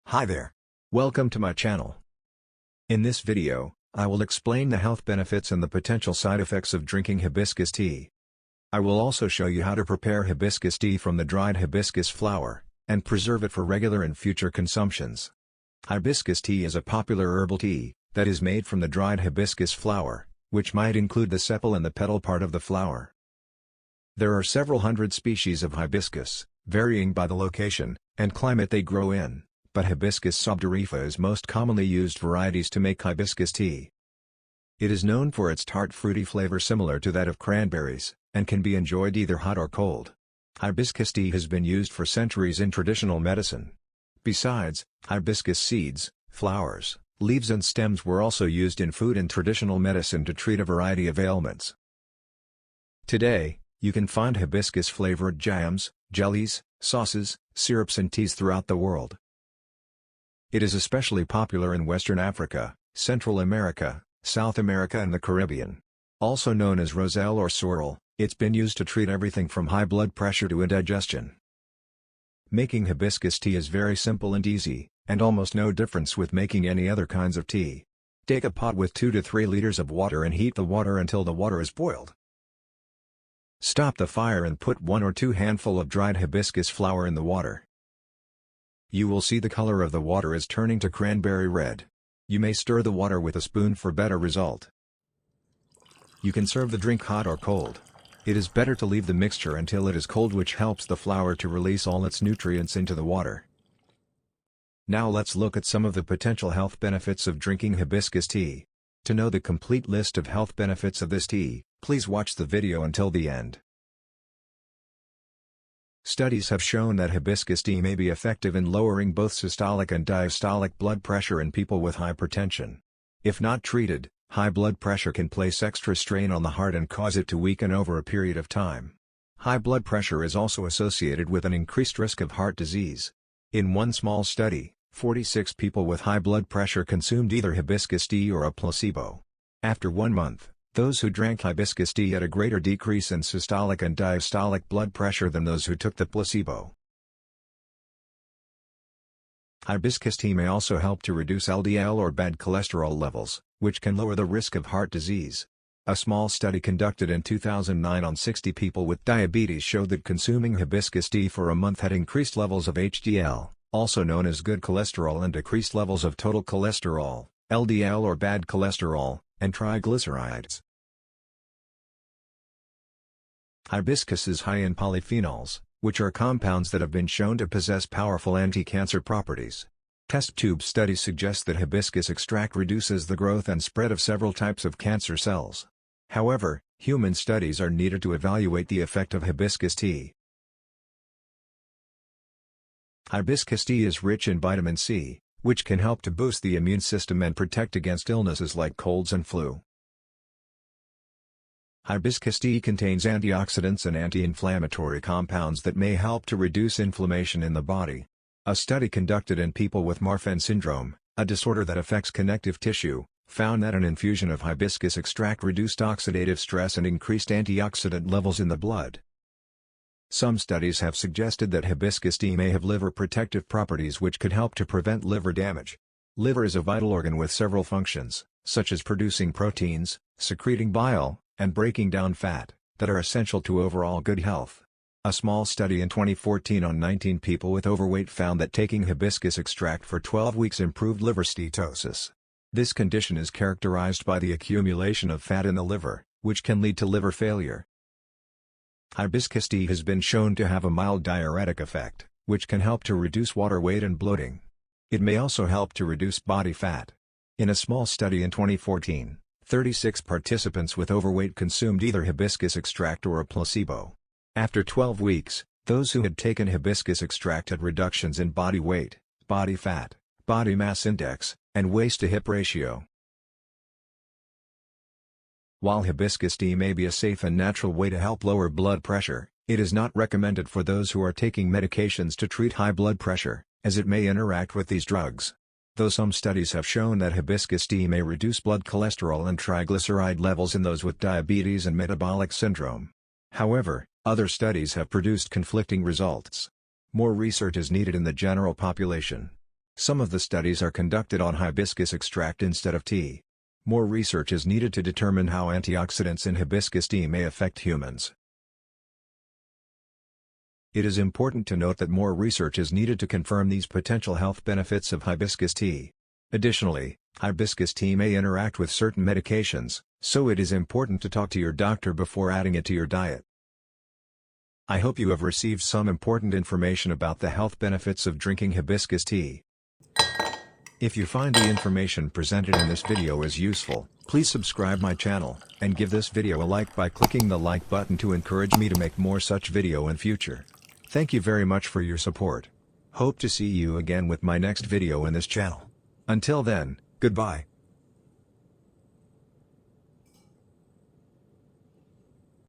Hi there. Welcome to my channel. In this video, I will explain the health benefits and the potential side effects of drinking hibiscus tea. I will also show you how to prepare hibiscus tea from the dried hibiscus flower, and preserve it for regular and future consumptions. Hibiscus tea is a popular herbal tea, that is made from the dried hibiscus flower, which might include the sepal and the petal part of the flower. There are several hundred species of hibiscus, varying by the location and climate they grow in, but Hibiscus sabdariffa is most commonly used varieties to make hibiscus tea. It is known for its tart fruity flavor similar to that of cranberries, and can be enjoyed either hot or cold. Hibiscus tea has been used for centuries in traditional medicine. Besides, hibiscus seeds, flowers, leaves and stems were also used in food and traditional medicine to treat a variety of ailments. Today, you can find hibiscus-flavored jams, jellies, sauces, syrups and teas throughout the world. It is especially popular in Western Africa, Central America, South America and the Caribbean. Also known as roselle or sorrel, it's been used to treat everything from high blood pressure to indigestion. Making hibiscus tea is very simple and easy, and almost no difference with making any other kinds of tea. Take a pot with 2 to 3 liters of water and heat the water until the water is boiled. Stop the fire and put 1 or 2 handfuls of dried hibiscus flower in the water. You will see the color of the water is turning to cranberry red. You may stir the water with a spoon for better result. You can serve the drink hot or cold. It is better to leave the mixture until it is cold, which helps the flower to release all its nutrients into the water. Now let's look at some of the potential health benefits of drinking hibiscus tea. To know the complete list of health benefits of this tea, please watch the video until the end. Studies have shown that hibiscus tea may be effective in lowering both systolic and diastolic blood pressure in people with hypertension. If not treated, high blood pressure can place extra strain on the heart and cause it to weaken over a period of time. High blood pressure is also associated with an increased risk of heart disease. In one small study, 46 people with high blood pressure consumed either hibiscus tea or a placebo. After 1 month, those who drank hibiscus tea had a greater decrease in systolic and diastolic blood pressure than those who took the placebo. Hibiscus tea may also help to reduce LDL or bad cholesterol levels, which can lower the risk of heart disease. A small study conducted in 2009 on 60 people with diabetes showed that consuming hibiscus tea for a month had increased levels of HDL, also known as good cholesterol, and decreased levels of total cholesterol, LDL or bad cholesterol, and triglycerides. Hibiscus is high in polyphenols, which are compounds that have been shown to possess powerful anti-cancer properties. Test tube studies suggest that hibiscus extract reduces the growth and spread of several types of cancer cells. However, human studies are needed to evaluate the effect of hibiscus tea. Hibiscus tea is rich in vitamin C, which can help to boost the immune system and protect against illnesses like colds and flu. Hibiscus tea contains antioxidants and anti-inflammatory compounds that may help to reduce inflammation in the body. A study conducted in people with Marfan syndrome, a disorder that affects connective tissue, found that an infusion of hibiscus extract reduced oxidative stress and increased antioxidant levels in the blood. Some studies have suggested that hibiscus tea may have liver protective properties which could help to prevent liver damage. Liver is a vital organ with several functions, such as producing proteins, secreting bile, and breaking down fat, that are essential to overall good health. A small study in 2014 on 19 people with overweight found that taking hibiscus extract for 12 weeks improved liver steatosis. This condition is characterized by the accumulation of fat in the liver, which can lead to liver failure. Hibiscus tea has been shown to have a mild diuretic effect, which can help to reduce water weight and bloating. It may also help to reduce body fat. In a small study in 2014, 36 participants with overweight consumed either hibiscus extract or a placebo. After 12 weeks, those who had taken hibiscus extract had reductions in body weight, body fat, body mass index, and waist-to-hip ratio. While hibiscus tea may be a safe and natural way to help lower blood pressure, it is not recommended for those who are taking medications to treat high blood pressure, as it may interact with these drugs. Though some studies have shown that hibiscus tea may reduce blood cholesterol and triglyceride levels in those with diabetes and metabolic syndrome. However, other studies have produced conflicting results. More research is needed in the general population. Some of the studies are conducted on hibiscus extract instead of tea. More research is needed to determine how antioxidants in hibiscus tea may affect humans. It is important to note that more research is needed to confirm these potential health benefits of hibiscus tea. Additionally, hibiscus tea may interact with certain medications, so it is important to talk to your doctor before adding it to your diet. I hope you have received some important information about the health benefits of drinking hibiscus tea. If you find the information presented in this video is useful, please subscribe my channel, and give this video a like by clicking the like button to encourage me to make more such video in future. Thank you very much for your support. Hope to see you again with my next video in this channel. Until then, goodbye.